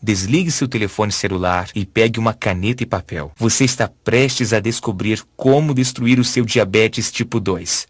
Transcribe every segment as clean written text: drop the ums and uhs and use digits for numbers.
Desligue seu telefone celular e pegue uma caneta e papel. Você está prestes a descobrir como destruir o seu diabetes tipo 2.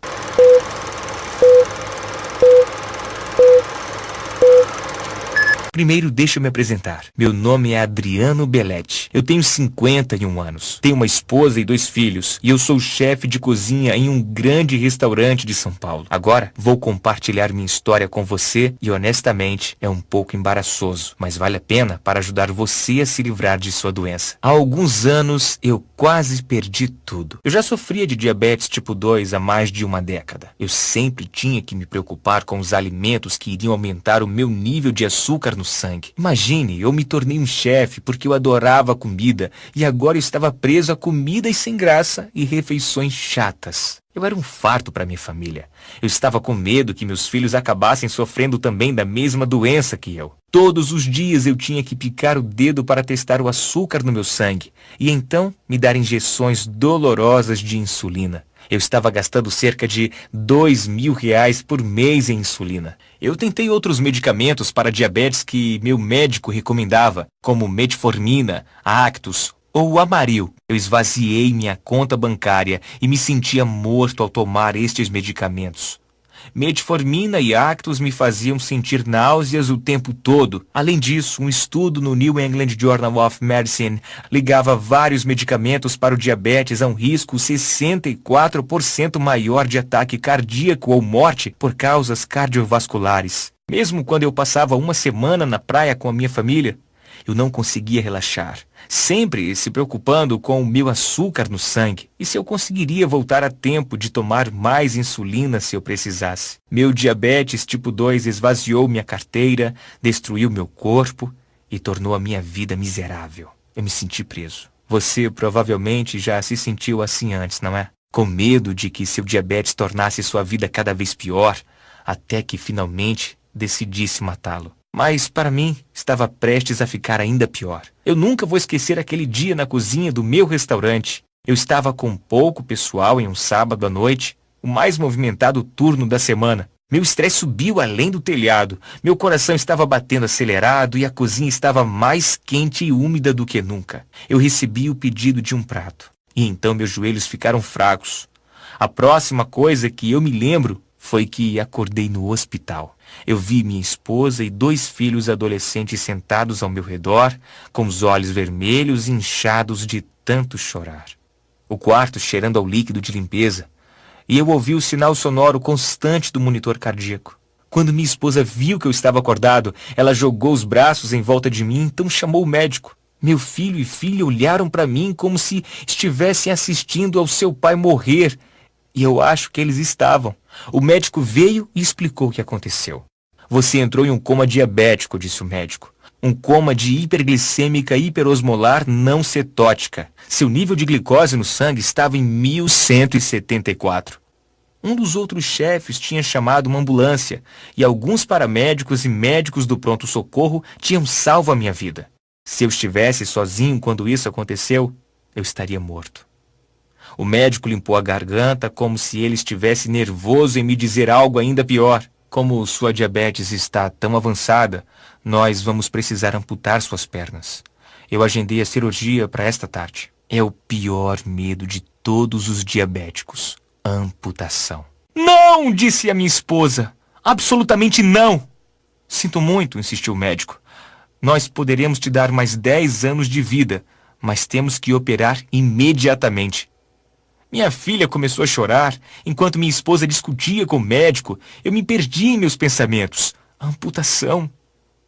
Primeiro, deixa eu me apresentar. Meu nome é Adriano Belletti. Eu tenho 51 anos. Tenho uma esposa e 2 filhos. E eu sou chefe de cozinha em um grande restaurante de São Paulo. Agora, vou compartilhar minha história com você e, honestamente, é um pouco embaraçoso. Mas vale a pena para ajudar você a se livrar de sua doença. Há alguns anos, eu quase perdi tudo. Eu já sofria de diabetes tipo 2 há mais de uma década. Eu sempre tinha que me preocupar com os alimentos que iriam aumentar o meu nível de açúcar no sangue. Imagine, eu me tornei um chefe porque eu adorava comida e agora eu estava preso a comidas sem graça e refeições chatas. Eu era um farto para minha família. Eu estava com medo que meus filhos acabassem sofrendo também da mesma doença que eu. Todos os dias eu tinha que picar o dedo para testar o açúcar no meu sangue e então me dar injeções dolorosas de insulina. Eu estava gastando cerca de R$ 2.000 por mês em insulina. Eu tentei outros medicamentos para diabetes que meu médico recomendava, como metformina, Actus ou Amaryl. Eu esvaziei minha conta bancária e me sentia morto ao tomar estes medicamentos. Metformina e Actus me faziam sentir náuseas o tempo todo. Além disso, um estudo no New England Journal of Medicine ligava vários medicamentos para o diabetes a um risco 64% maior de ataque cardíaco ou morte por causas cardiovasculares. Mesmo quando eu passava uma semana na praia com a minha família, eu não conseguia relaxar, sempre se preocupando com o meu açúcar no sangue e se eu conseguiria voltar a tempo de tomar mais insulina se eu precisasse. Meu diabetes tipo 2 esvaziou minha carteira, destruiu meu corpo e tornou a minha vida miserável. Eu me senti preso. Você provavelmente já se sentiu assim antes, não é? Com medo de que seu diabetes tornasse sua vida cada vez pior, até que finalmente decidisse matá-lo. Mas, para mim, estava prestes a ficar ainda pior. Eu nunca vou esquecer aquele dia na cozinha do meu restaurante. Eu estava com pouco pessoal em um sábado à noite, o mais movimentado turno da semana. Meu estresse subiu além do telhado. Meu coração estava batendo acelerado e a cozinha estava mais quente e úmida do que nunca. Eu recebi o pedido de um prato. E então meus joelhos ficaram fracos. A próxima coisa que eu me lembro foi que acordei no hospital. Eu vi minha esposa e 2 filhos adolescentes sentados ao meu redor, com os olhos vermelhos e inchados de tanto chorar. O quarto cheirando ao líquido de limpeza, e eu ouvi o sinal sonoro constante do monitor cardíaco. Quando minha esposa viu que eu estava acordado, ela jogou os braços em volta de mim, então chamou o médico. Meu filho e filha olharam para mim como se estivessem assistindo ao seu pai morrer, e eu acho que eles estavam. O médico veio e explicou o que aconteceu. Você entrou em um coma diabético, disse o médico. Um coma de hiperglicêmica hiperosmolar não cetótica. Seu nível de glicose no sangue estava em 1174. Um dos outros chefes tinha chamado uma ambulância e alguns paramédicos e médicos do pronto-socorro tinham salvo a minha vida. Se eu estivesse sozinho quando isso aconteceu, eu estaria morto. O médico limpou a garganta como se ele estivesse nervoso em me dizer algo ainda pior. Como sua diabetes está tão avançada, nós vamos precisar amputar suas pernas. Eu agendei a cirurgia para esta tarde. É o pior medo de todos os diabéticos. Amputação. Não, disse a minha esposa. Absolutamente não. Sinto muito, insistiu o médico. Nós poderemos te dar mais 10 anos de vida, mas temos que operar imediatamente. Minha filha começou a chorar, enquanto minha esposa discutia com o médico. Eu me perdi em meus pensamentos. Amputação.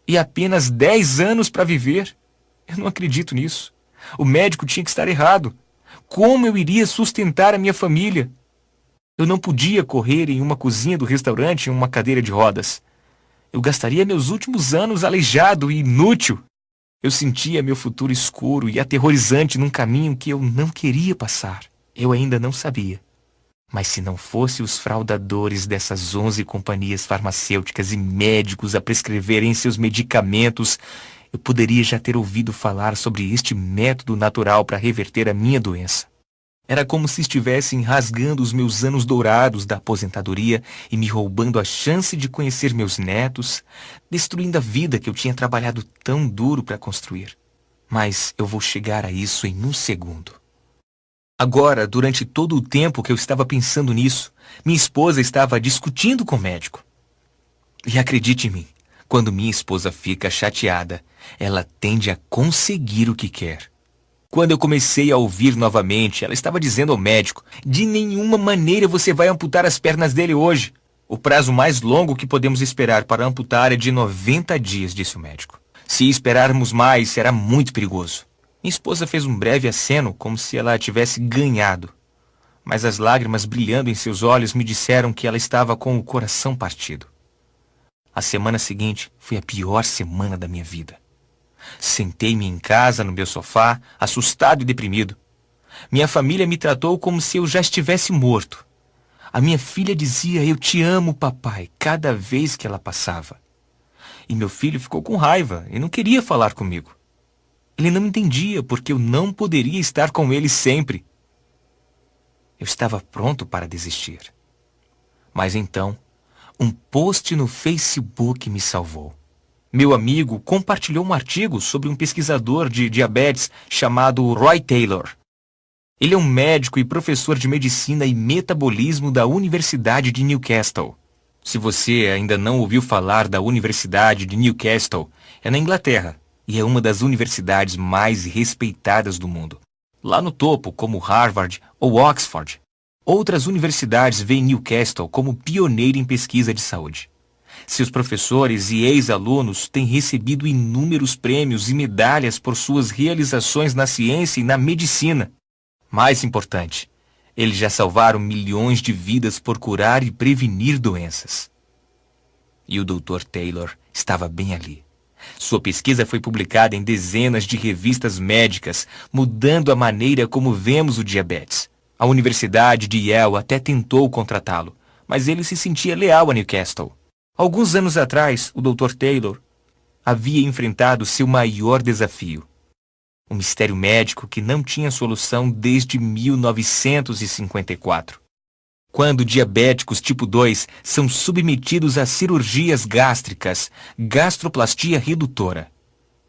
E apenas 10 anos para viver. Eu não acredito nisso. O médico tinha que estar errado. Como eu iria sustentar a minha família? Eu não podia correr em uma cozinha do restaurante em uma cadeira de rodas. Eu gastaria meus últimos anos aleijado e inútil. Eu sentia meu futuro escuro e aterrorizante num caminho que eu não queria passar. Eu ainda não sabia. Mas se não fosse os fraudadores dessas 11 companhias farmacêuticas e médicos a prescreverem seus medicamentos, eu poderia já ter ouvido falar sobre este método natural para reverter a minha doença. Era como se estivessem rasgando os meus anos dourados da aposentadoria e me roubando a chance de conhecer meus netos, destruindo a vida que eu tinha trabalhado tão duro para construir. Mas eu vou chegar a isso em um segundo. Agora, durante todo o tempo que eu estava pensando nisso, minha esposa estava discutindo com o médico. E acredite em mim, quando minha esposa fica chateada, ela tende a conseguir o que quer. Quando eu comecei a ouvir novamente, ela estava dizendo ao médico: de nenhuma maneira você vai amputar as pernas dele hoje. O prazo mais longo que podemos esperar para amputar é de 90 dias, disse o médico. Se esperarmos mais, será muito perigoso. Minha esposa fez um breve aceno, como se ela tivesse ganhado. Mas as lágrimas brilhando em seus olhos me disseram que ela estava com o coração partido. A semana seguinte foi a pior semana da minha vida. Sentei-me em casa, no meu sofá, assustado e deprimido. Minha família me tratou como se eu já estivesse morto. A minha filha dizia: "Eu te amo, papai", cada vez que ela passava. E meu filho ficou com raiva e não queria falar comigo. Ele não entendia porque eu não poderia estar com ele sempre. Eu estava pronto para desistir. Mas então, um post no Facebook me salvou. Meu amigo compartilhou um artigo sobre um pesquisador de diabetes chamado Roy Taylor. Ele é um médico e professor de medicina e metabolismo da Universidade de Newcastle. Se você ainda não ouviu falar da Universidade de Newcastle, é na Inglaterra e é uma das universidades mais respeitadas do mundo. Lá no topo, como Harvard ou Oxford. Outras universidades veem Newcastle como pioneira em pesquisa de saúde. Seus professores e ex-alunos têm recebido inúmeros prêmios e medalhas por suas realizações na ciência e na medicina. Mais importante, eles já salvaram milhões de vidas por curar e prevenir doenças. E o Dr. Taylor estava bem ali. Sua pesquisa foi publicada em dezenas de revistas médicas, mudando a maneira como vemos o diabetes. A Universidade de Yale até tentou contratá-lo, mas ele se sentia leal a Newcastle. Alguns anos atrás, o Dr. Taylor havia enfrentado seu maior desafio. Um mistério médico que não tinha solução desde 1954. Quando diabéticos tipo 2 são submetidos a cirurgias gástricas, gastroplastia redutora,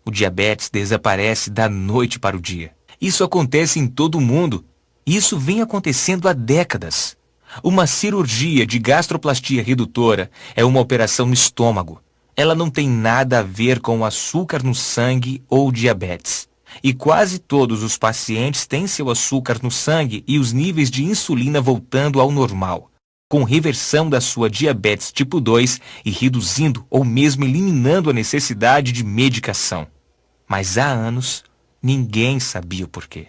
o diabetes desaparece da noite para o dia. Isso acontece em todo o mundo. Isso vem acontecendo há décadas. Uma cirurgia de gastroplastia redutora é uma operação no estômago. Ela não tem nada a ver com açúcar no sangue ou diabetes. E quase todos os pacientes têm seu açúcar no sangue e os níveis de insulina voltando ao normal, com reversão da sua diabetes tipo 2 e reduzindo ou mesmo eliminando a necessidade de medicação. Mas há anos, ninguém sabia o porquê.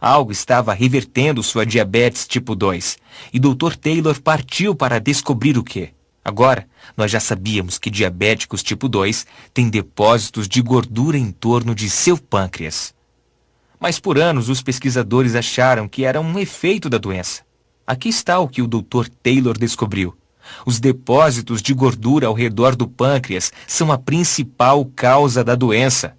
Algo estava revertendo sua diabetes tipo 2 e Dr. Taylor partiu para descobrir o quê. Agora, nós já sabíamos que diabéticos tipo 2 têm depósitos de gordura em torno de seu pâncreas. Mas por anos os pesquisadores acharam que era um efeito da doença. Aqui está o que o Dr. Taylor descobriu. Os depósitos de gordura ao redor do pâncreas são a principal causa da doença.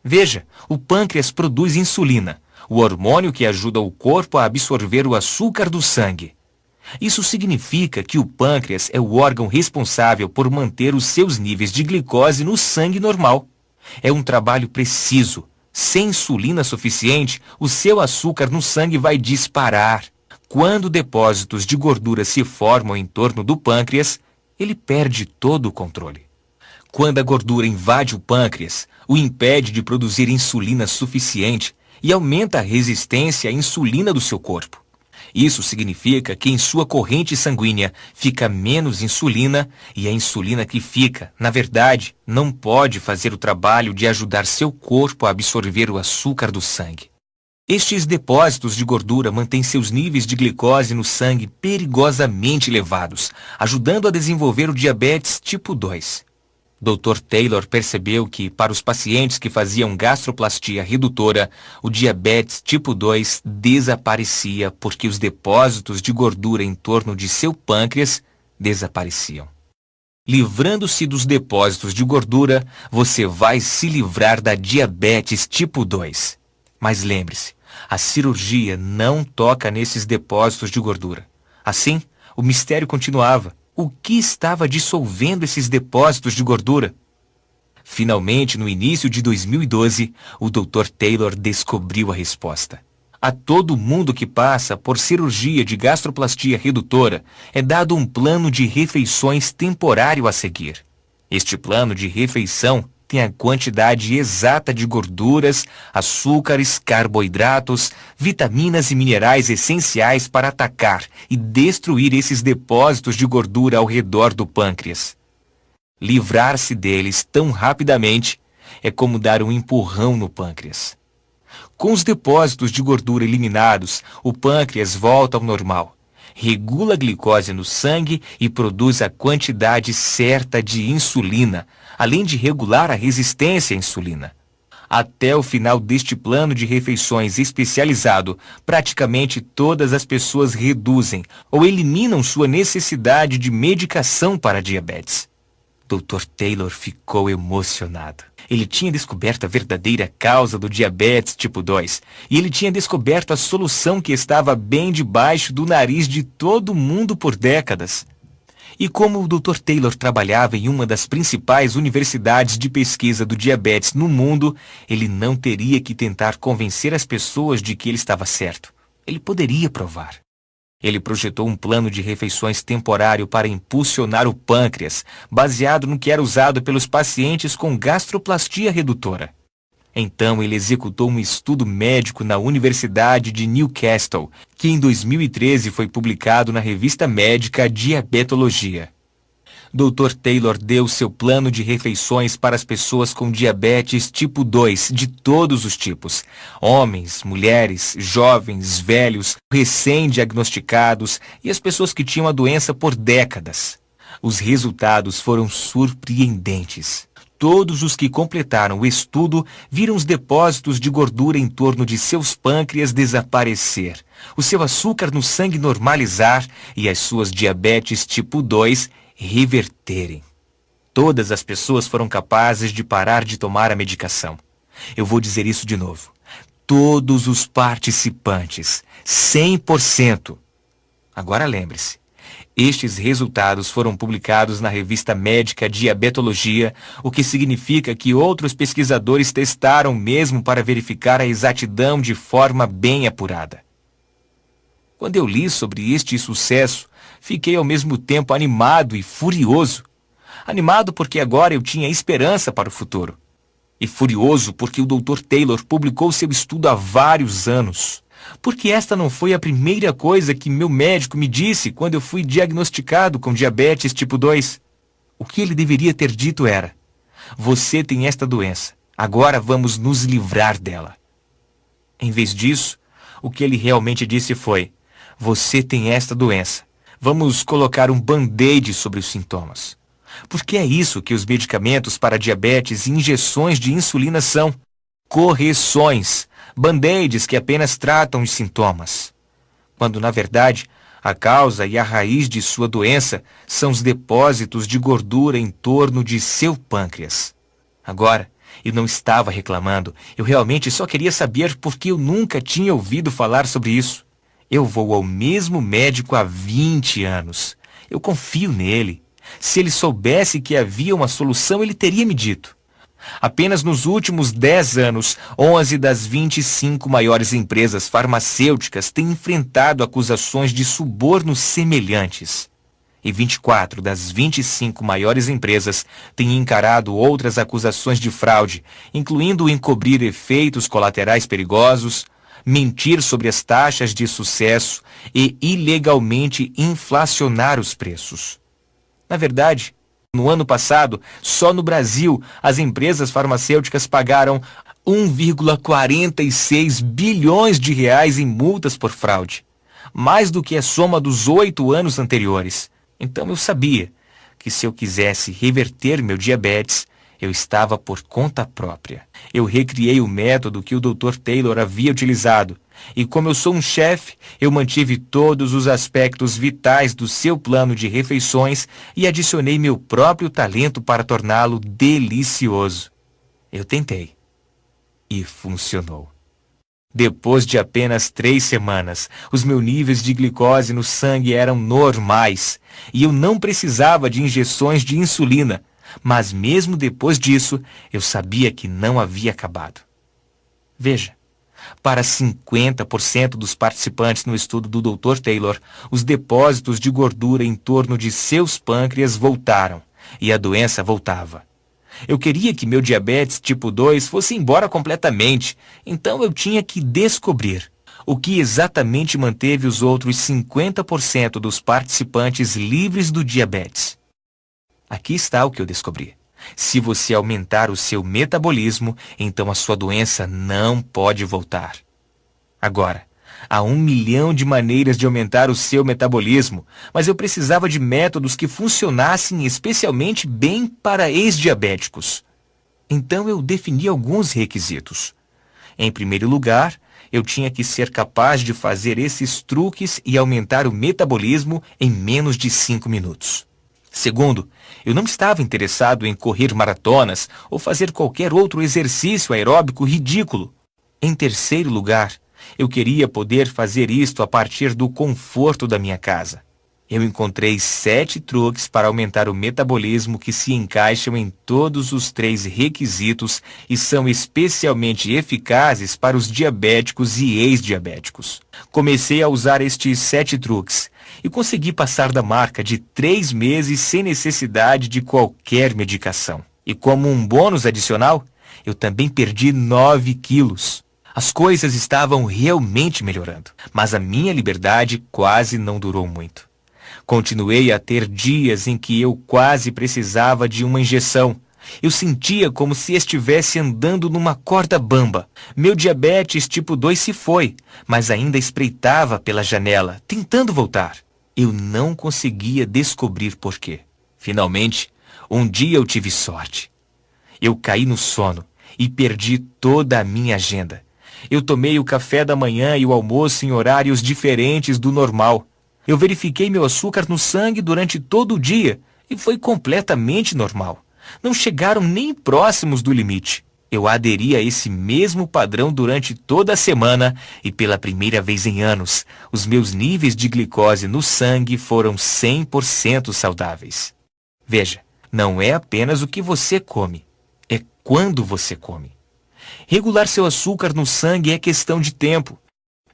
Veja, o pâncreas produz insulina, o hormônio que ajuda o corpo a absorver o açúcar do sangue. Isso significa que o pâncreas é o órgão responsável por manter os seus níveis de glicose no sangue normal. É um trabalho preciso. Sem insulina suficiente, o seu açúcar no sangue vai disparar. Quando depósitos de gordura se formam em torno do pâncreas, ele perde todo o controle. Quando a gordura invade o pâncreas, o impede de produzir insulina suficiente e aumenta a resistência à insulina do seu corpo. Isso significa que em sua corrente sanguínea fica menos insulina e a insulina que fica, na verdade, não pode fazer o trabalho de ajudar seu corpo a absorver o açúcar do sangue. Estes depósitos de gordura mantêm seus níveis de glicose no sangue perigosamente elevados, ajudando a desenvolver o diabetes tipo 2. Dr. Taylor percebeu que, para os pacientes que faziam gastroplastia redutora, o diabetes tipo 2 desaparecia porque os depósitos de gordura em torno de seu pâncreas desapareciam. Livrando-se dos depósitos de gordura, você vai se livrar da diabetes tipo 2. Mas lembre-se, A cirurgia não toca nesses depósitos de gordura. Assim, o mistério continuava. O que estava dissolvendo esses depósitos de gordura? Finalmente, no início de 2012, o Dr. Taylor descobriu a resposta. A todo mundo que passa por cirurgia de gastroplastia redutora é dado um plano de refeições temporário a seguir. Este plano de refeição tem a quantidade exata de gorduras, açúcares, carboidratos, vitaminas e minerais essenciais para atacar e destruir esses depósitos de gordura ao redor do pâncreas. Livrar-se deles tão rapidamente é como dar um empurrão no pâncreas. Com os depósitos de gordura eliminados, o pâncreas volta ao normal, regula a glicose no sangue e produz a quantidade certa de insulina, além de regular a resistência à insulina. Até o final deste plano de refeições especializado, praticamente todas as pessoas reduzem ou eliminam sua necessidade de medicação para a diabetes. Dr. Taylor ficou emocionado. Ele tinha descoberto a verdadeira causa do diabetes tipo 2 e ele tinha descoberto a solução que estava bem debaixo do nariz de todo mundo por décadas. E como o Dr. Taylor trabalhava em uma das principais universidades de pesquisa do diabetes no mundo, ele não teria que tentar convencer as pessoas de que ele estava certo. Ele poderia provar. Ele projetou um plano de refeições temporário para impulsionar o pâncreas, baseado no que era usado pelos pacientes com gastroplastia redutora. Então ele executou um estudo médico na Universidade de Newcastle, que em 2013 foi publicado na revista médica Diabetologia. Dr. Taylor deu seu plano de refeições para as pessoas com diabetes tipo 2 de todos os tipos. Homens, mulheres, jovens, velhos, recém-diagnosticados e as pessoas que tinham a doença por décadas. Os resultados foram surpreendentes. Todos os que completaram o estudo viram os depósitos de gordura em torno de seus pâncreas desaparecer, o seu açúcar no sangue normalizar e as suas diabetes tipo 2 reverterem. Todas as pessoas foram capazes de parar de tomar a medicação. Eu vou dizer isso de novo. Todos os participantes, 100%. Agora lembre-se, estes resultados foram publicados na revista médica Diabetologia, o que significa que outros pesquisadores testaram mesmo para verificar a exatidão de forma bem apurada. Quando eu li sobre este sucesso, fiquei ao mesmo tempo animado e furioso. Animado porque agora eu tinha esperança para o futuro. E furioso porque o Dr. Taylor publicou seu estudo há vários anos. Porque esta não foi a primeira coisa que meu médico me disse quando eu fui diagnosticado com diabetes tipo 2. O que ele deveria ter dito era: você tem esta doença, agora vamos nos livrar dela. Em vez disso, o que ele realmente disse foi: você tem esta doença, vamos colocar um band-aid sobre os sintomas. Porque é isso que os medicamentos para diabetes e injeções de insulina são: correções, band-aids que apenas tratam os sintomas. Quando, na verdade, a causa e a raiz de sua doença são os depósitos de gordura em torno de seu pâncreas. Agora, eu não estava reclamando, eu realmente só queria saber porque eu nunca tinha ouvido falar sobre isso. Eu vou ao mesmo médico há 20 anos. Eu confio nele. Se ele soubesse que havia uma solução, ele teria me dito. Apenas nos últimos 10 anos, 11 das 25 maiores empresas farmacêuticas têm enfrentado acusações de suborno semelhantes. E 24 das 25 maiores empresas têm encarado outras acusações de fraude, incluindo encobrir efeitos colaterais perigosos, mentir sobre as taxas de sucesso e ilegalmente inflacionar os preços. Na verdade, no ano passado, só no Brasil, as empresas farmacêuticas pagaram 1,46 bilhões de reais em multas por fraude, mais do que a soma dos 8 anos anteriores. Então eu sabia que se eu quisesse reverter meu diabetes, eu estava por conta própria. Eu recriei o método que o Dr. Taylor havia utilizado. E como eu sou um chefe, eu mantive todos os aspectos vitais do seu plano de refeições e adicionei meu próprio talento para torná-lo delicioso. Eu tentei. E funcionou. Depois de apenas 3 semanas, os meus níveis de glicose no sangue eram normais e eu não precisava de injeções de insulina, mas mesmo depois disso, eu sabia que não havia acabado. Veja, para 50% dos participantes no estudo do Dr. Taylor, os depósitos de gordura em torno de seus pâncreas voltaram e a doença voltava. Eu queria que meu diabetes tipo 2 fosse embora completamente, então eu tinha que descobrir o que exatamente manteve os outros 50% dos participantes livres do diabetes. Aqui está o que eu descobri. Se você aumentar o seu metabolismo, então a sua doença não pode voltar. Agora, há 1 milhão de maneiras de aumentar o seu metabolismo, mas eu precisava de métodos que funcionassem especialmente bem para ex-diabéticos. Então eu defini alguns requisitos. Em primeiro lugar, eu tinha que ser capaz de fazer esses truques e aumentar o metabolismo em menos de 5 minutos. Segundo, eu não estava interessado em correr maratonas ou fazer qualquer outro exercício aeróbico ridículo. Em terceiro lugar, eu queria poder fazer isto a partir do conforto da minha casa. Eu encontrei 7 truques para aumentar o metabolismo que se encaixam em todos os 3 requisitos e são especialmente eficazes para os diabéticos e ex-diabéticos. Comecei a usar estes 7 truques e consegui passar da marca de 3 meses sem necessidade de qualquer medicação. E como um bônus adicional, eu também perdi 9 quilos. As coisas estavam realmente melhorando, mas a minha liberdade quase não durou muito. Continuei a ter dias em que eu quase precisava de uma injeção. Eu sentia como se estivesse andando numa corda bamba. Meu diabetes tipo 2 se foi, mas ainda espreitava pela janela, tentando voltar. Eu não conseguia descobrir porquê. Finalmente, um dia eu tive sorte. Eu caí no sono e perdi toda a minha agenda. Eu tomei o café da manhã e o almoço em horários diferentes do normal. Eu verifiquei meu açúcar no sangue durante todo o dia e foi completamente normal. Não chegaram nem próximos do limite. Eu aderi a esse mesmo padrão durante toda a semana e pela primeira vez em anos, os meus níveis de glicose no sangue foram 100% saudáveis. Veja, não é apenas o que você come, é quando você come. Regular seu açúcar no sangue é questão de tempo.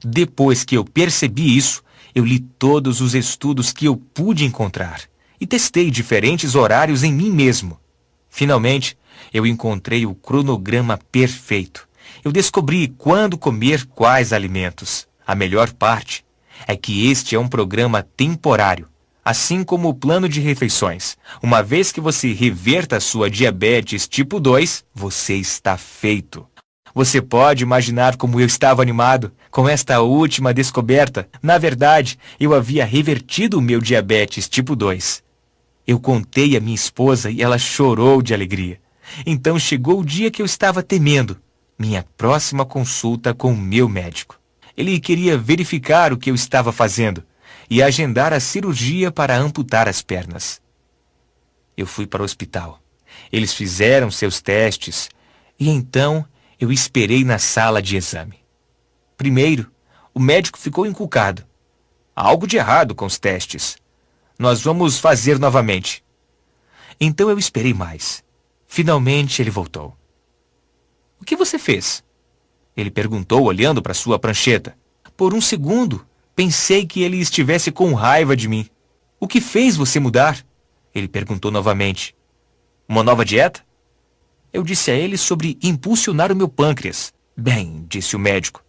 Depois que eu percebi isso, eu li todos os estudos que eu pude encontrar e testei diferentes horários em mim mesmo. Finalmente, eu encontrei o cronograma perfeito. Eu descobri quando comer quais alimentos. A melhor parte é que este é um programa temporário, assim como o plano de refeições. Uma vez que você reverta a sua diabetes tipo 2, você está feito. Você pode imaginar como eu estava animado com esta última descoberta. Na verdade, eu havia revertido o meu diabetes tipo 2. Eu contei à minha esposa e ela chorou de alegria. Então chegou o dia que eu estava temendo, minha próxima consulta com o meu médico. Ele queria verificar o que eu estava fazendo e agendar a cirurgia para amputar as pernas. Eu fui para o hospital. Eles fizeram seus testes e então eu esperei na sala de exame. Primeiro, o médico ficou encucado. Há algo de errado com os testes. Nós vamos fazer novamente. Então eu esperei mais. Finalmente ele voltou. O que você fez? Ele perguntou olhando para sua prancheta. Por um segundo, pensei que ele estivesse com raiva de mim. O que fez você mudar? Ele perguntou novamente. Uma nova dieta? Eu disse a ele sobre impulsionar o meu pâncreas. Bem, disse o médico,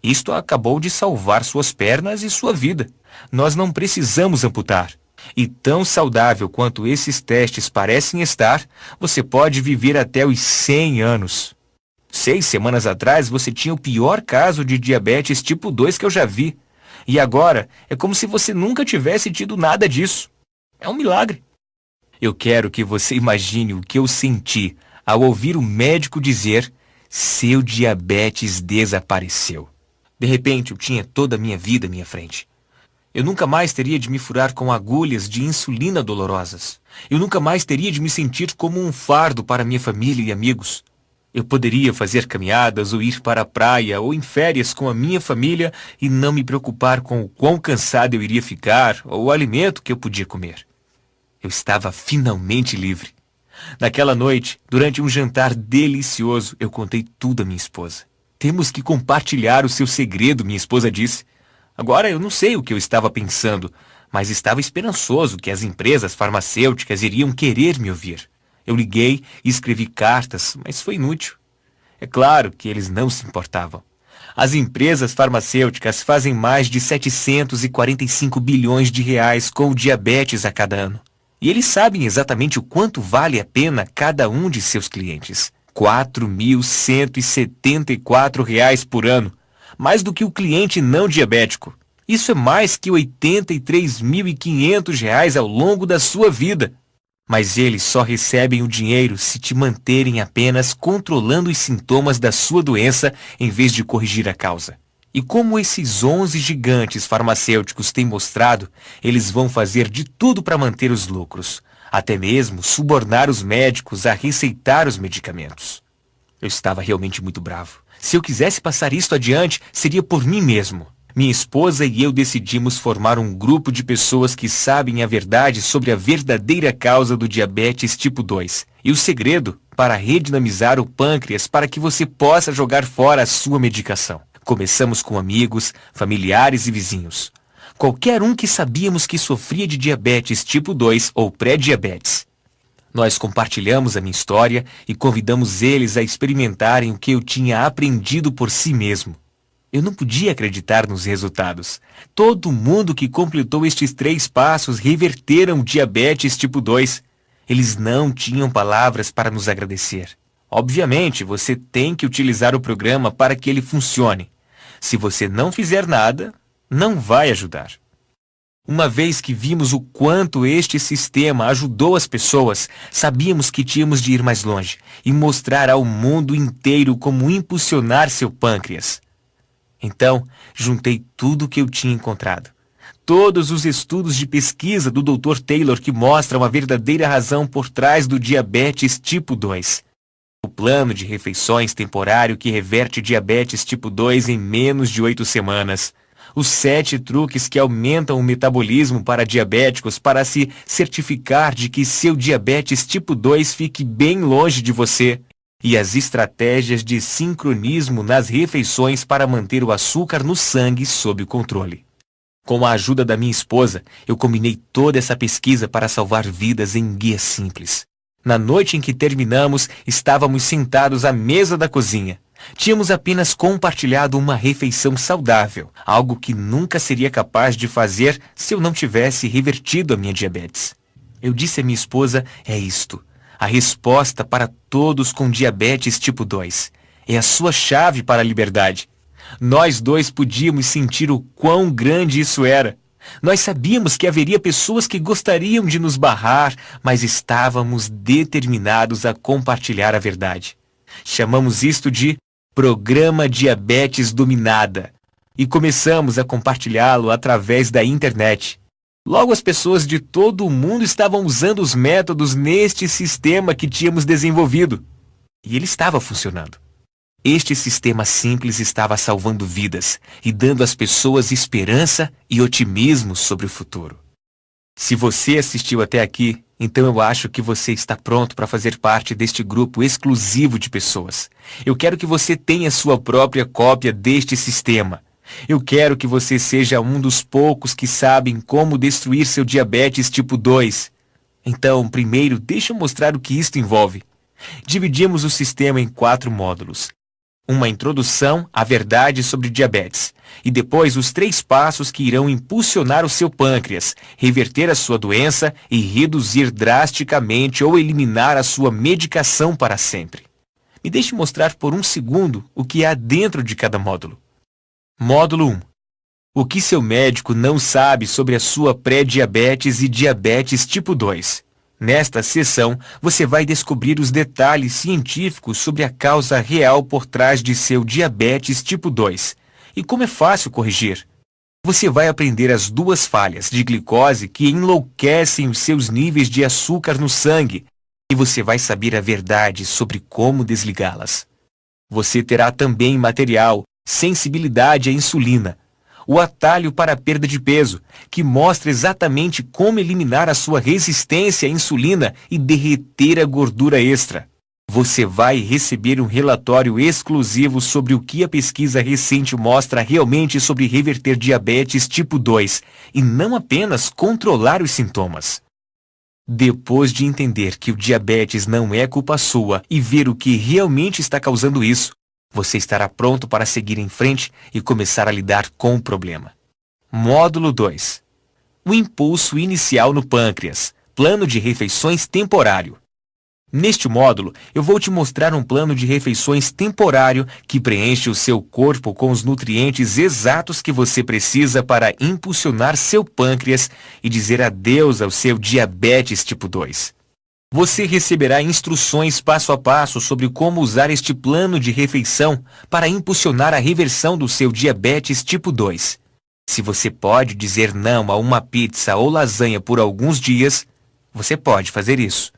isto acabou de salvar suas pernas e sua vida. Nós não precisamos amputar. E tão saudável quanto esses testes parecem estar, você pode viver até os 100 anos. 6 semanas atrás você tinha o pior caso de diabetes tipo 2 que eu já vi. E agora é como se você nunca tivesse tido nada disso. É um milagre. Eu quero que você imagine o que eu senti ao ouvir o médico dizer: seu diabetes desapareceu. De repente eu tinha toda a minha vida à minha frente. Eu nunca mais teria de me furar com agulhas de insulina dolorosas. Eu nunca mais teria de me sentir como um fardo para minha família e amigos. Eu poderia fazer caminhadas ou ir para a praia ou em férias com a minha família e não me preocupar com o quão cansado eu iria ficar ou o alimento que eu podia comer. Eu estava finalmente livre. Naquela noite, durante um jantar delicioso, eu contei tudo à minha esposa. Temos que compartilhar o seu segredo, minha esposa disse. Agora eu não sei o que eu estava pensando, mas estava esperançoso que as empresas farmacêuticas iriam querer me ouvir. Eu liguei e escrevi cartas, mas foi inútil. É claro que eles não se importavam. As empresas farmacêuticas fazem mais de 745 bilhões de reais com o diabetes a cada ano. E eles sabem exatamente o quanto vale a pena cada um de seus clientes. R$ 4.174 por ano, mais do que o cliente não diabético. Isso é mais que R$ 83.500 ao longo da sua vida. Mas eles só recebem o dinheiro se te manterem apenas controlando os sintomas da sua doença em vez de corrigir a causa. E como esses 11 gigantes farmacêuticos têm mostrado, eles vão fazer de tudo para manter os lucros, até mesmo subornar os médicos a receitar os medicamentos. Eu estava realmente muito bravo. Se eu quisesse passar isto adiante, seria por mim mesmo. Minha esposa e eu decidimos formar um grupo de pessoas que sabem a verdade sobre a verdadeira causa do diabetes tipo 2 e o segredo para redinamizar o pâncreas para que você possa jogar fora a sua medicação. Começamos com amigos, familiares e vizinhos. Qualquer um que sabíamos que sofria de diabetes tipo 2 ou pré-diabetes. Nós compartilhamos a minha história e convidamos eles a experimentarem o que eu tinha aprendido por si mesmo. Eu não podia acreditar nos resultados. Todo mundo que completou estes 3 passos reverteram o diabetes tipo 2. Eles não tinham palavras para nos agradecer. Obviamente, você tem que utilizar o programa para que ele funcione. Se você não fizer nada, não vai ajudar. Uma vez que vimos o quanto este sistema ajudou as pessoas, sabíamos que tínhamos de ir mais longe e mostrar ao mundo inteiro como impulsionar seu pâncreas. Então, juntei tudo o que eu tinha encontrado. Todos os estudos de pesquisa do Dr. Taylor que mostram a verdadeira razão por trás do diabetes tipo 2. O plano de refeições temporário que reverte diabetes tipo 2 em menos de 8 semanas. Os 7 truques que aumentam o metabolismo para diabéticos para se certificar de que seu diabetes tipo 2 fique bem longe de você. E as estratégias de sincronismo nas refeições para manter o açúcar no sangue sob controle. Com a ajuda da minha esposa, eu combinei toda essa pesquisa para salvar vidas em um guia simples. Na noite em que terminamos, estávamos sentados à mesa da cozinha. Tínhamos apenas compartilhado uma refeição saudável, algo que nunca seria capaz de fazer se eu não tivesse revertido a minha diabetes. Eu disse à minha esposa, é isto. A resposta para todos com diabetes tipo 2. É a sua chave para a liberdade. Nós dois podíamos sentir o quão grande isso era. Nós sabíamos que haveria pessoas que gostariam de nos barrar, mas estávamos determinados a compartilhar a verdade. Chamamos isto de Programa Diabetes Dominada e começamos a compartilhá-lo através da internet. Logo as pessoas de todo o mundo estavam usando os métodos neste sistema que tínhamos desenvolvido. E ele estava funcionando. Este sistema simples estava salvando vidas e dando às pessoas esperança e otimismo sobre o futuro. Se você assistiu até aqui, então eu acho que você está pronto para fazer parte deste grupo exclusivo de pessoas. Eu quero que você tenha sua própria cópia deste sistema. Eu quero que você seja um dos poucos que sabem como destruir seu diabetes tipo 2. Então, primeiro, deixa eu mostrar o que isto envolve. Dividimos o sistema em 4 módulos. Uma introdução à verdade sobre diabetes. E depois os 3 passos que irão impulsionar o seu pâncreas, reverter a sua doença e reduzir drasticamente ou eliminar a sua medicação para sempre. Me deixe mostrar por um segundo o que há dentro de cada módulo. Módulo 1. O que seu médico não sabe sobre a sua pré-diabetes e diabetes tipo 2. Nesta sessão, você vai descobrir os detalhes científicos sobre a causa real por trás de seu diabetes tipo 2 e como é fácil corrigir. Você vai aprender as 2 falhas de glicose que enlouquecem os seus níveis de açúcar no sangue e você vai saber a verdade sobre como desligá-las. Você terá também material, sensibilidade à insulina, o atalho para a perda de peso, que mostra exatamente como eliminar a sua resistência à insulina e derreter a gordura extra. Você vai receber um relatório exclusivo sobre o que a pesquisa recente mostra realmente sobre reverter diabetes tipo 2 e não apenas controlar os sintomas. Depois de entender que o diabetes não é culpa sua e ver o que realmente está causando isso, você estará pronto para seguir em frente e começar a lidar com o problema. Módulo 2. O impulso inicial no pâncreas. Plano de refeições temporário. Neste módulo, eu vou te mostrar um plano de refeições temporário que preenche o seu corpo com os nutrientes exatos que você precisa para impulsionar seu pâncreas e dizer adeus ao seu diabetes tipo 2. Você receberá instruções passo a passo sobre como usar este plano de refeição para impulsionar a reversão do seu diabetes tipo 2. Se você pode dizer não a uma pizza ou lasanha por alguns dias, você pode fazer isso.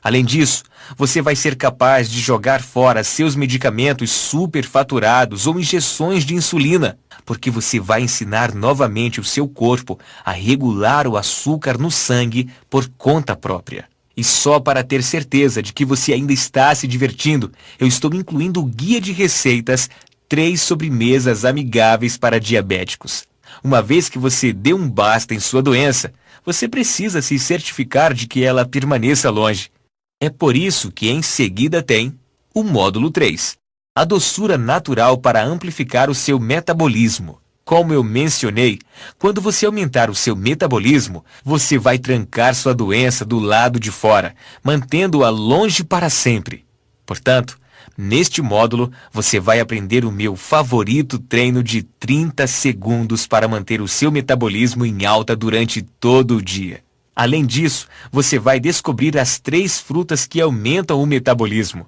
Além disso, você vai ser capaz de jogar fora seus medicamentos superfaturados ou injeções de insulina, porque você vai ensinar novamente o seu corpo a regular o açúcar no sangue por conta própria. E só para ter certeza de que você ainda está se divertindo, eu estou incluindo o guia de receitas 3 sobremesas amigáveis para diabéticos. Uma vez que você deu um basta em sua doença, você precisa se certificar de que ela permaneça longe. É por isso que em seguida tem o módulo 3, a doçura natural para amplificar o seu metabolismo. Como eu mencionei, quando você aumentar o seu metabolismo, você vai trancar sua doença do lado de fora, mantendo-a longe para sempre. Portanto, neste módulo, você vai aprender o meu favorito treino de 30 segundos para manter o seu metabolismo em alta durante todo o dia. Além disso, você vai descobrir as 3 frutas que aumentam o metabolismo.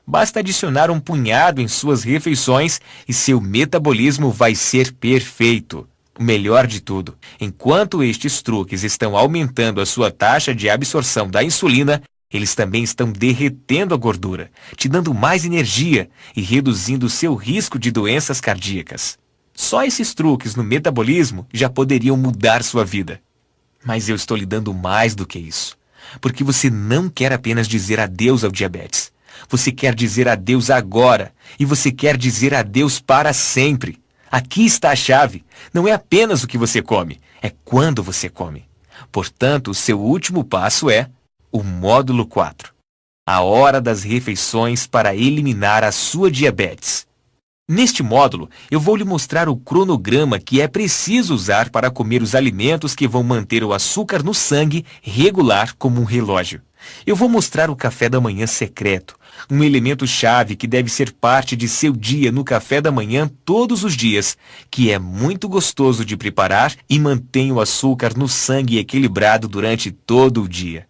Basta adicionar um punhado em suas refeições e seu metabolismo vai ser perfeito. O melhor de tudo, enquanto estes truques estão aumentando a sua taxa de absorção da insulina, eles também estão derretendo a gordura, te dando mais energia e reduzindo seu risco de doenças cardíacas. Só esses truques no metabolismo já poderiam mudar sua vida. Mas eu estou lhe dando mais do que isso, porque você não quer apenas dizer adeus ao diabetes. Você quer dizer adeus agora e você quer dizer adeus para sempre. Aqui está a chave. Não é apenas o que você come, é quando você come. Portanto, o seu último passo é o módulo 4. A hora das refeições para eliminar a sua diabetes. Neste módulo, eu vou lhe mostrar o cronograma que é preciso usar para comer os alimentos que vão manter o açúcar no sangue regular como um relógio. Eu vou mostrar o café da manhã secreto, um elemento-chave que deve ser parte de seu dia no café da manhã todos os dias, que é muito gostoso de preparar e mantém o açúcar no sangue equilibrado durante todo o dia.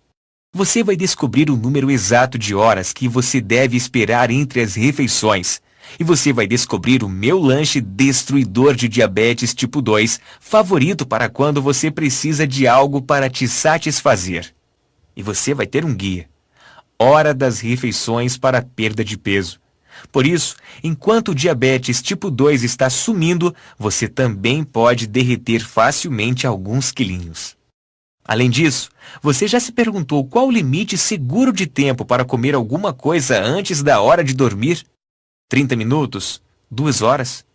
Você vai descobrir o número exato de horas que você deve esperar entre as refeições. E você vai descobrir o meu lanche destruidor de diabetes tipo 2, favorito para quando você precisa de algo para te satisfazer. E você vai ter um guia. Hora das refeições para perda de peso. Por isso, enquanto o diabetes tipo 2 está sumindo, você também pode derreter facilmente alguns quilinhos. Além disso, você já se perguntou qual o limite seguro de tempo para comer alguma coisa antes da hora de dormir? 30 minutos? 2 horas?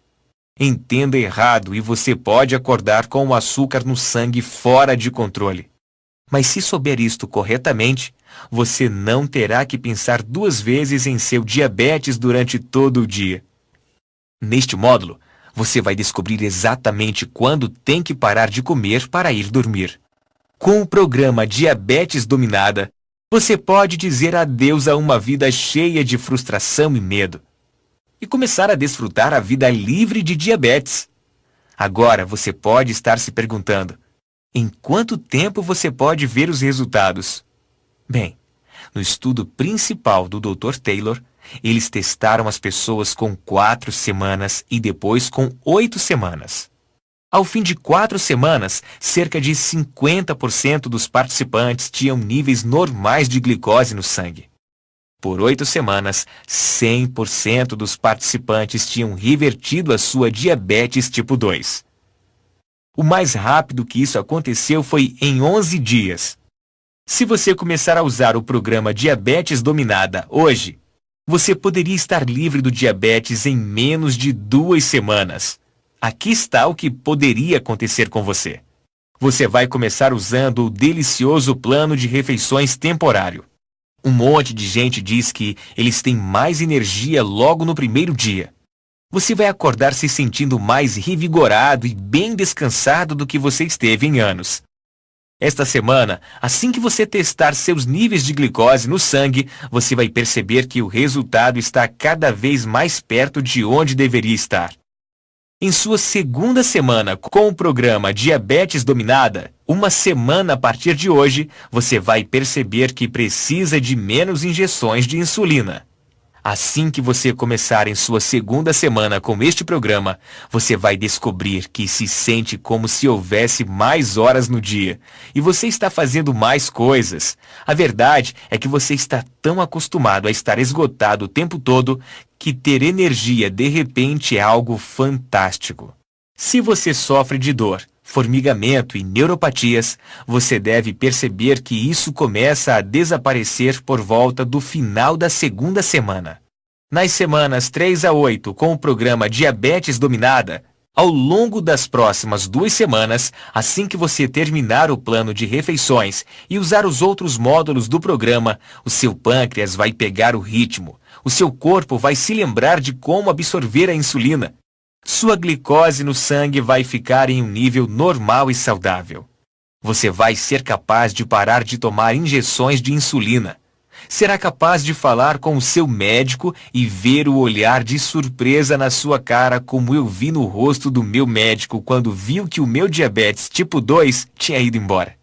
Entenda errado e você pode acordar com o açúcar no sangue fora de controle. Mas se souber isto corretamente, você não terá que pensar 2 vezes em seu diabetes durante todo o dia. Neste módulo, você vai descobrir exatamente quando tem que parar de comer para ir dormir. Com o programa Diabetes Dominada, você pode dizer adeus a uma vida cheia de frustração e medo e começar a desfrutar a vida livre de diabetes. Agora você pode estar se perguntando, em quanto tempo você pode ver os resultados? Bem, no estudo principal do Dr. Taylor, eles testaram as pessoas com 4 semanas e depois com 8 semanas. Ao fim de 4 semanas, cerca de 50% dos participantes tinham níveis normais de glicose no sangue. Por 8 semanas, 100% dos participantes tinham revertido a sua diabetes tipo 2. O mais rápido que isso aconteceu foi em 11 dias. Se você começar a usar o programa Diabetes Dominada hoje, você poderia estar livre do diabetes em menos de 2 semanas. Aqui está o que poderia acontecer com você. Você vai começar usando o delicioso plano de refeições temporário. Um monte de gente diz que eles têm mais energia logo no primeiro dia. Você vai acordar se sentindo mais revigorado e bem descansado do que você esteve em anos. Esta semana, assim que você testar seus níveis de glicose no sangue, você vai perceber que o resultado está cada vez mais perto de onde deveria estar. Em sua segunda semana com o programa Diabetes Dominada, uma semana a partir de hoje, você vai perceber que precisa de menos injeções de insulina. Assim que você começar em sua segunda semana com este programa, você vai descobrir que se sente como se houvesse mais horas no dia e você está fazendo mais coisas. A verdade é que você está tão acostumado a estar esgotado o tempo todo que ter energia de repente é algo fantástico. Se você sofre de dor, formigamento e neuropatias, você deve perceber que isso começa a desaparecer por volta do final da segunda semana. Nas semanas 3 a 8, com o programa Diabetes Dominada, ao longo das próximas 2 semanas, assim que você terminar o plano de refeições e usar os outros módulos do programa, o seu pâncreas vai pegar o ritmo, o seu corpo vai se lembrar de como absorver a insulina. Sua glicose no sangue vai ficar em um nível normal e saudável. Você vai ser capaz de parar de tomar injeções de insulina. Será capaz de falar com o seu médico e ver o olhar de surpresa na sua cara como eu vi no rosto do meu médico quando viu que o meu diabetes tipo 2 tinha ido embora.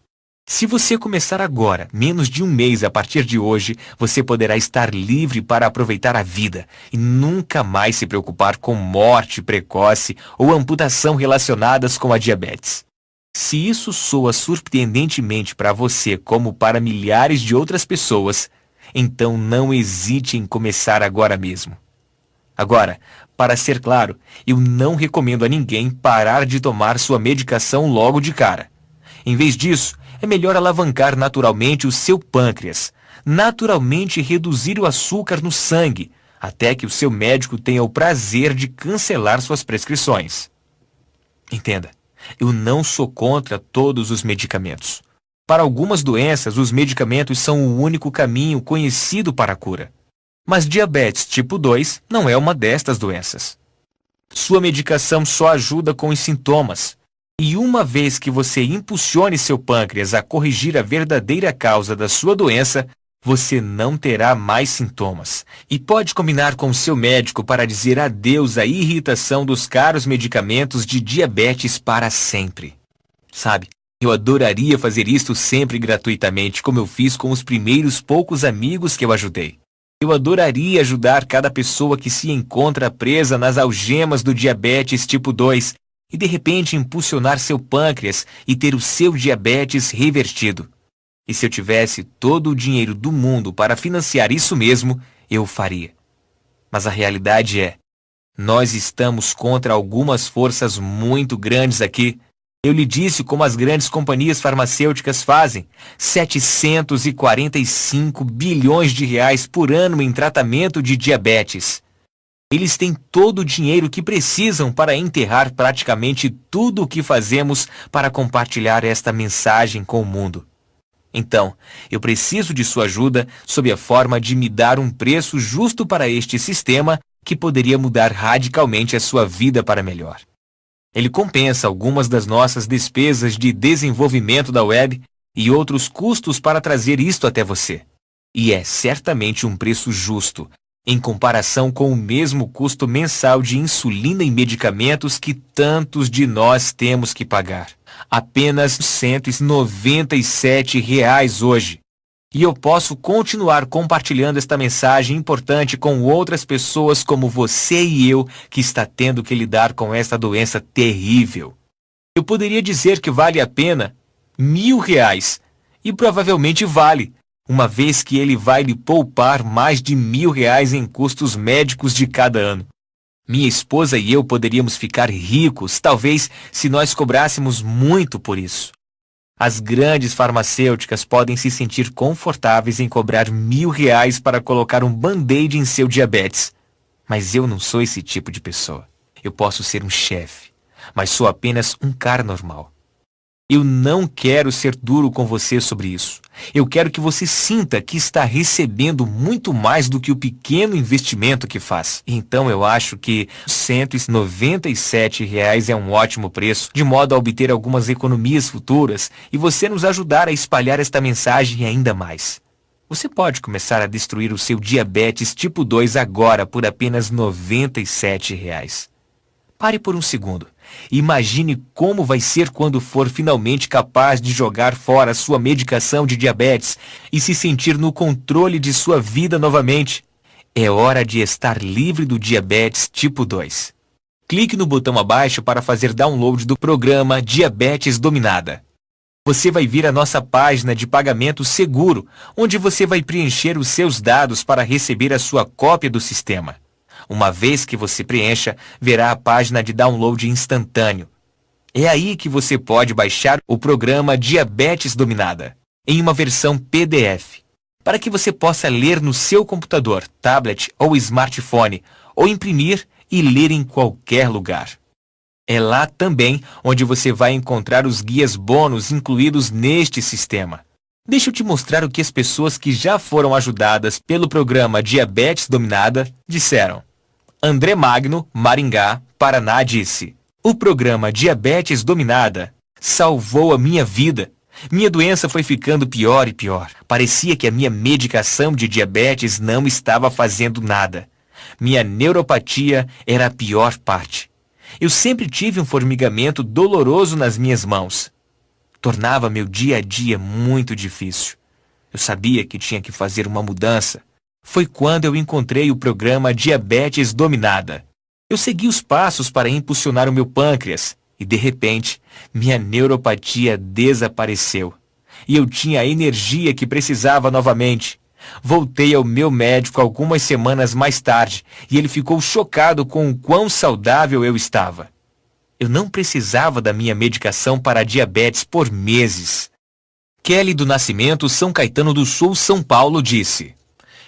Se você começar agora, menos de um mês a partir de hoje, você poderá estar livre para aproveitar a vida e nunca mais se preocupar com morte precoce ou amputação relacionadas com a diabetes. Se isso soa surpreendentemente para você como para milhares de outras pessoas, então não hesite em começar agora mesmo. Agora, para ser claro, eu não recomendo a ninguém parar de tomar sua medicação logo de cara. Em vez disso, é melhor alavancar naturalmente o seu pâncreas, naturalmente reduzir o açúcar no sangue, até que o seu médico tenha o prazer de cancelar suas prescrições. Entenda, eu não sou contra todos os medicamentos. Para algumas doenças, os medicamentos são o único caminho conhecido para a cura. Mas diabetes tipo 2 não é uma destas doenças. Sua medicação só ajuda com os sintomas. E uma vez que você impulsione seu pâncreas a corrigir a verdadeira causa da sua doença, você não terá mais sintomas. E pode combinar com seu médico para dizer adeus à irritação dos caros medicamentos de diabetes para sempre. Sabe, eu adoraria fazer isto sempre gratuitamente, como eu fiz com os primeiros poucos amigos que eu ajudei. Eu adoraria ajudar cada pessoa que se encontra presa nas algemas do diabetes tipo 2 e de repente impulsionar seu pâncreas e ter o seu diabetes revertido. E se eu tivesse todo o dinheiro do mundo para financiar isso mesmo, eu faria. Mas a realidade é, nós estamos contra algumas forças muito grandes aqui. Eu lhe disse como as grandes companhias farmacêuticas fazem, 745 bilhões de reais por ano em tratamento de diabetes. Eles têm todo o dinheiro que precisam para enterrar praticamente tudo o que fazemos para compartilhar esta mensagem com o mundo. Então, eu preciso de sua ajuda sob a forma de me dar um preço justo para este sistema que poderia mudar radicalmente a sua vida para melhor. Ele compensa algumas das nossas despesas de desenvolvimento da web e outros custos para trazer isto até você. E é certamente um preço justo, em comparação com o mesmo custo mensal de insulina e medicamentos que tantos de nós temos que pagar. Apenas R$ 197 hoje. E eu posso continuar compartilhando esta mensagem importante com outras pessoas como você e eu que está tendo que lidar com esta doença terrível. Eu poderia dizer que vale a pena R$ 1.000, e provavelmente vale, uma vez que ele vai lhe poupar mais de R$ 1.000 em custos médicos de cada ano. Minha esposa e eu poderíamos ficar ricos, talvez, se nós cobrássemos muito por isso. As grandes farmacêuticas podem se sentir confortáveis em cobrar R$ 1.000 para colocar um band-aid em seu diabetes. Mas eu não sou esse tipo de pessoa. Eu posso ser um chefe, mas sou apenas um cara normal. Eu não quero ser duro com você sobre isso. Eu quero que você sinta que está recebendo muito mais do que o pequeno investimento que faz. Então eu acho que R$ 197 é um ótimo preço, de modo a obter algumas economias futuras e você nos ajudar a espalhar esta mensagem ainda mais. Você pode começar a destruir o seu diabetes tipo 2 agora por apenas R$ 97. Pare por um segundo. Imagine como vai ser quando for finalmente capaz de jogar fora sua medicação de diabetes e se sentir no controle de sua vida novamente. É hora de estar livre do diabetes tipo 2. Clique no botão abaixo para fazer download do programa Diabetes Dominada. Você vai vir à nossa página de pagamento seguro, onde você vai preencher os seus dados para receber a sua cópia do sistema. Uma vez que você preencha, verá a página de download instantâneo. É aí que você pode baixar o programa Diabetes Dominada, em uma versão PDF, para que você possa ler no seu computador, tablet ou smartphone, ou imprimir e ler em qualquer lugar. É lá também onde você vai encontrar os guias bônus incluídos neste sistema. Deixa eu te mostrar o que as pessoas que já foram ajudadas pelo programa Diabetes Dominada disseram. André Magno, Maringá, Paraná, disse: o programa Diabetes Dominada salvou a minha vida. Minha doença foi ficando pior e pior. Parecia que a minha medicação de diabetes não estava fazendo nada. Minha neuropatia era a pior parte. Eu sempre tive um formigamento doloroso nas minhas mãos. Tornava meu dia a dia muito difícil. Eu sabia que tinha que fazer uma mudança. Foi quando eu encontrei o programa Diabetes Dominada. Eu segui os passos para impulsionar o meu pâncreas e, de repente, minha neuropatia desapareceu. E eu tinha a energia que precisava novamente. Voltei ao meu médico algumas semanas mais tarde e ele ficou chocado com o quão saudável eu estava. Eu não precisava da minha medicação para a diabetes por meses. Kelly do Nascimento, São Caetano do Sul, São Paulo, disse: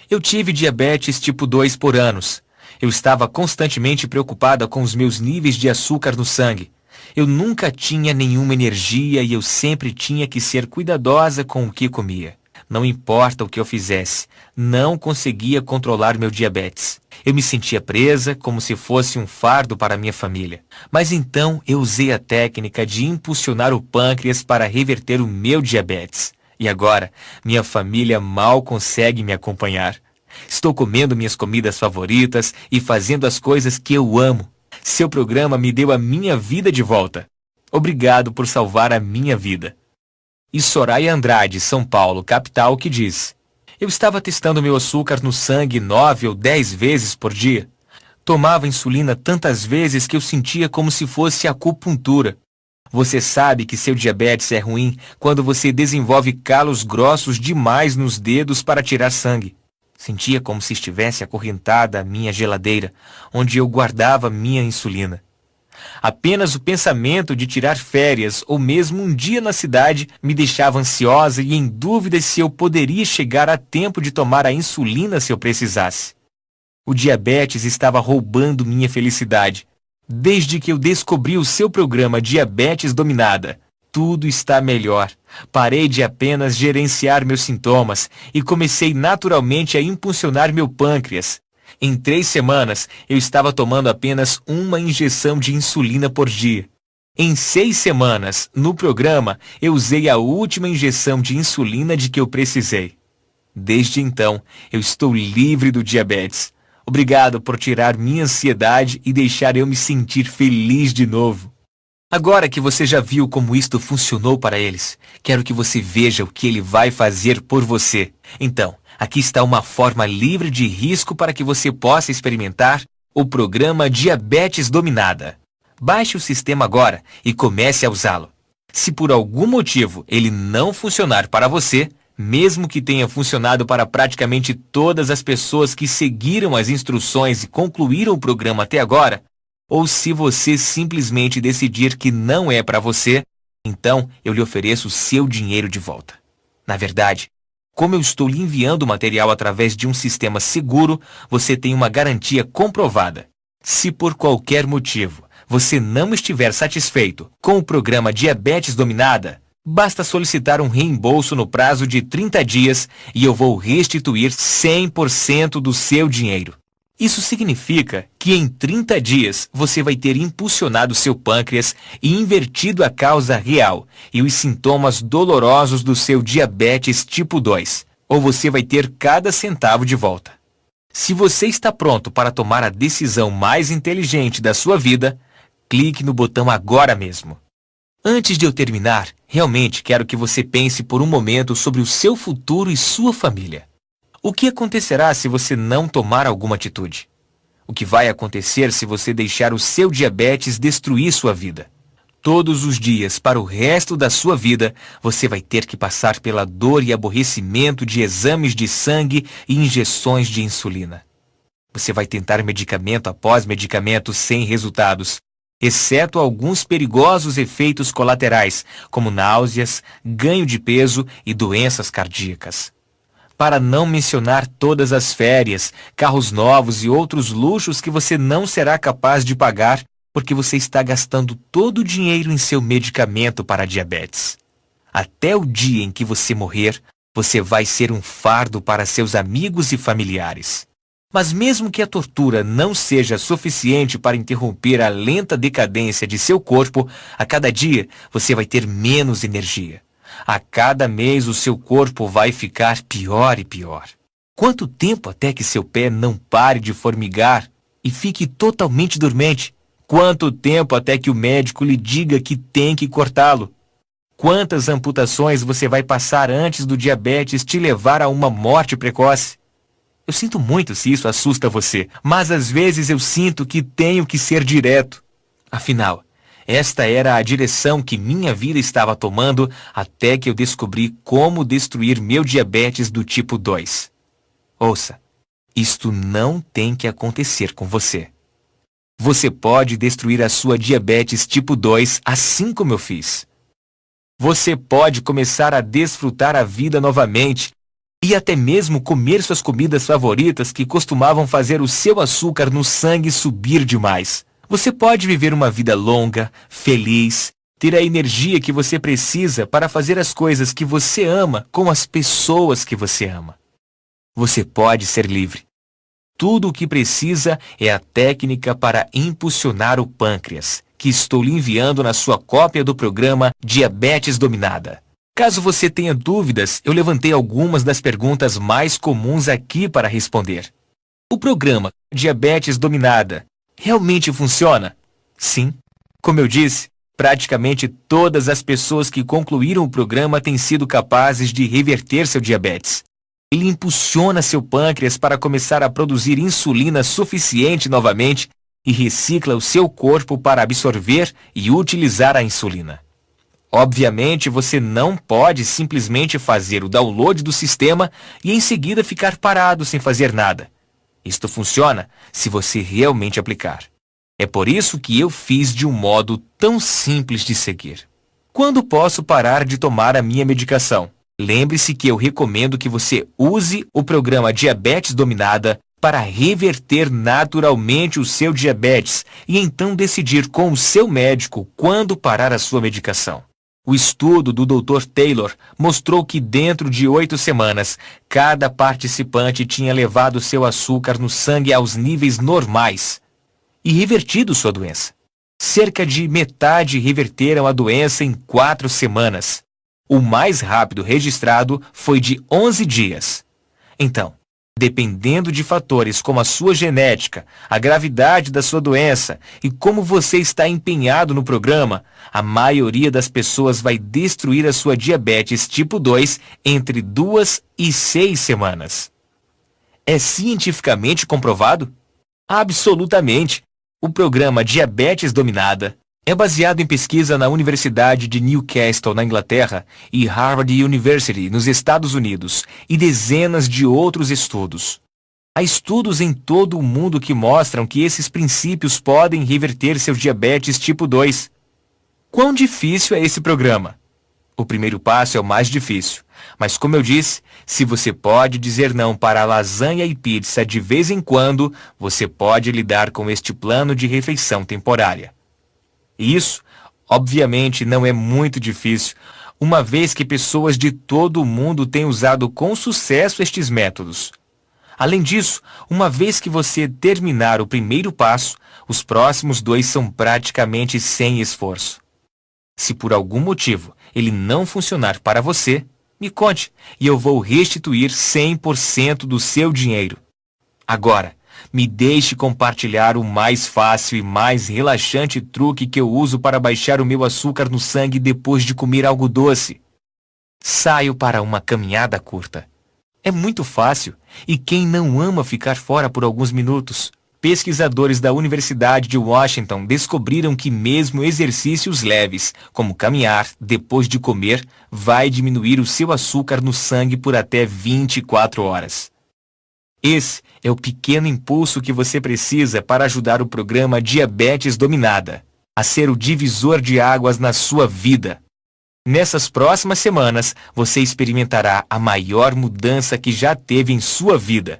eu tive diabetes tipo 2 por anos. Eu estava constantemente preocupada com os meus níveis de açúcar no sangue. Eu nunca tinha nenhuma energia e eu sempre tinha que ser cuidadosa com o que comia. Não importa o que eu fizesse, não conseguia controlar meu diabetes. Eu me sentia presa como se fosse um fardo para minha família. Mas então eu usei a técnica de impulsionar o pâncreas para reverter o meu diabetes. E agora, minha família mal consegue me acompanhar. Estou comendo minhas comidas favoritas e fazendo as coisas que eu amo. Seu programa me deu a minha vida de volta. Obrigado por salvar a minha vida. E Soraya Andrade, São Paulo, capital, que diz: eu estava testando meu açúcar no sangue 9 ou 10 vezes por dia. Tomava insulina tantas vezes que eu sentia como se fosse acupuntura. Você sabe que seu diabetes é ruim quando você desenvolve calos grossos demais nos dedos para tirar sangue. Sentia como se estivesse acorrentada a minha geladeira, onde eu guardava minha insulina. Apenas o pensamento de tirar férias ou mesmo um dia na cidade me deixava ansiosa e em dúvida se eu poderia chegar a tempo de tomar a insulina se eu precisasse. O diabetes estava roubando minha felicidade. Desde que eu descobri o seu programa Diabetes Dominada, tudo está melhor. Parei de apenas gerenciar meus sintomas e comecei naturalmente a impulsionar meu pâncreas. Em 3 semanas, eu estava tomando apenas uma injeção de insulina por dia. Em 6 semanas, no programa, eu usei a última injeção de insulina de que eu precisei. Desde então, eu estou livre do diabetes. Obrigado por tirar minha ansiedade e deixar eu me sentir feliz de novo. Agora que você já viu como isto funcionou para eles, quero que você veja o que ele vai fazer por você. Então, aqui está uma forma livre de risco para que você possa experimentar o programa Diabetes Dominada. Baixe o sistema agora e comece a usá-lo. Se por algum motivo ele não funcionar para você, mesmo que tenha funcionado para praticamente todas as pessoas que seguiram as instruções e concluíram o programa até agora, ou se você simplesmente decidir que não é para você, então eu lhe ofereço o seu dinheiro de volta. Na verdade, como eu estou lhe enviando o material através de um sistema seguro, você tem uma garantia comprovada. Se por qualquer motivo você não estiver satisfeito com o programa Diabetes Dominada, basta solicitar um reembolso no prazo de 30 dias e eu vou restituir 100% do seu dinheiro. Isso significa que em 30 dias você vai ter impulsionado seu pâncreas e invertido a causa real e os sintomas dolorosos do seu diabetes tipo 2, ou você vai ter cada centavo de volta. Se você está pronto para tomar a decisão mais inteligente da sua vida, clique no botão agora mesmo. Antes de eu terminar, realmente quero que você pense por um momento sobre o seu futuro e sua família. O que acontecerá se você não tomar alguma atitude? O que vai acontecer se você deixar o seu diabetes destruir sua vida? Todos os dias, para o resto da sua vida, você vai ter que passar pela dor e aborrecimento de exames de sangue e injeções de insulina. Você vai tentar medicamento após medicamento sem resultados, exceto alguns perigosos efeitos colaterais, como náuseas, ganho de peso e doenças cardíacas. Para não mencionar todas as férias, carros novos e outros luxos que você não será capaz de pagar porque você está gastando todo o dinheiro em seu medicamento para a diabetes. Até o dia em que você morrer, você vai ser um fardo para seus amigos e familiares. Mas mesmo que a tortura não seja suficiente para interromper a lenta decadência de seu corpo, a cada dia você vai ter menos energia. A cada mês o seu corpo vai ficar pior e pior. Quanto tempo até que seu pé não pare de formigar e fique totalmente dormente? Quanto tempo até que o médico lhe diga que tem que cortá-lo? Quantas amputações você vai passar antes do diabetes te levar a uma morte precoce? Eu sinto muito se isso assusta você, mas às vezes eu sinto que tenho que ser direto. Afinal, esta era a direção que minha vida estava tomando até que eu descobri como destruir meu diabetes do tipo 2. Ouça, isto não tem que acontecer com você. Você pode destruir a sua diabetes tipo 2 assim como eu fiz. Você pode começar a desfrutar a vida novamente e até mesmo comer suas comidas favoritas que costumavam fazer o seu açúcar no sangue subir demais. Você pode viver uma vida longa, feliz, ter a energia que você precisa para fazer as coisas que você ama com as pessoas que você ama. Você pode ser livre. Tudo o que precisa é a técnica para impulsionar o pâncreas, que estou lhe enviando na sua cópia do programa Diabetes Dominada. Caso você tenha dúvidas, eu levantei algumas das perguntas mais comuns aqui para responder. O programa Diabetes Dominada realmente funciona? Sim. Como eu disse, praticamente todas as pessoas que concluíram o programa têm sido capazes de reverter seu diabetes. Ele impulsiona seu pâncreas para começar a produzir insulina suficiente novamente e recicla o seu corpo para absorver e utilizar a insulina. Obviamente, você não pode simplesmente fazer o download do sistema e em seguida ficar parado sem fazer nada. Isto funciona se você realmente aplicar. É por isso que eu fiz de um modo tão simples de seguir. Quando posso parar de tomar a minha medicação? Lembre-se que eu recomendo que você use o programa Diabetes Dominada para reverter naturalmente o seu diabetes e então decidir com o seu médico quando parar a sua medicação. O estudo do Dr. Taylor mostrou que dentro de 8 semanas, cada participante tinha levado seu açúcar no sangue aos níveis normais e revertido sua doença. Cerca de metade reverteram a doença em 4 semanas. O mais rápido registrado foi de 11 dias. Então, dependendo de fatores como a sua genética, a gravidade da sua doença e como você está empenhado no programa, a maioria das pessoas vai destruir a sua diabetes tipo 2 entre 2 e 6 semanas. É cientificamente comprovado? Absolutamente. O programa Diabetes Dominada é baseado em pesquisa na Universidade de Newcastle, na Inglaterra, e Harvard University, nos Estados Unidos, e dezenas de outros estudos. Há estudos em todo o mundo que mostram que esses princípios podem reverter seu diabetes tipo 2. Quão difícil é esse programa? O primeiro passo é o mais difícil, mas como eu disse, se você pode dizer não para lasanha e pizza de vez em quando, você pode lidar com este plano de refeição temporária. E isso, obviamente, não é muito difícil, uma vez que pessoas de todo o mundo têm usado com sucesso estes métodos. Além disso, uma vez que você terminar o primeiro passo, os próximos 2 são praticamente sem esforço. Se por algum motivo ele não funcionar para você, me conte e eu vou restituir 100% do seu dinheiro. Agora, me deixe compartilhar o mais fácil e mais relaxante truque que eu uso para baixar o meu açúcar no sangue depois de comer algo doce. Saio para uma caminhada curta. É muito fácil, e quem não ama ficar fora por alguns minutos? Pesquisadores da Universidade de Washington descobriram que mesmo exercícios leves, como caminhar depois de comer, vai diminuir o seu açúcar no sangue por até 24 horas. Esse é o pequeno impulso que você precisa para ajudar o programa Diabetes Dominada a ser o divisor de águas na sua vida. Nessas próximas semanas, você experimentará a maior mudança que já teve em sua vida.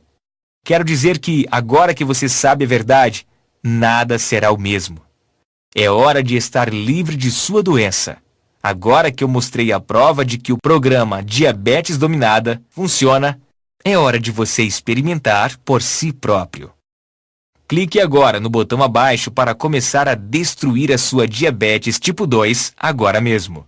Quero dizer que, agora que você sabe a verdade, nada será o mesmo. É hora de estar livre de sua doença. Agora que eu mostrei a prova de que o programa Diabetes Dominada funciona, é hora de você experimentar por si próprio. Clique agora no botão abaixo para começar a destruir a sua diabetes tipo 2 agora mesmo.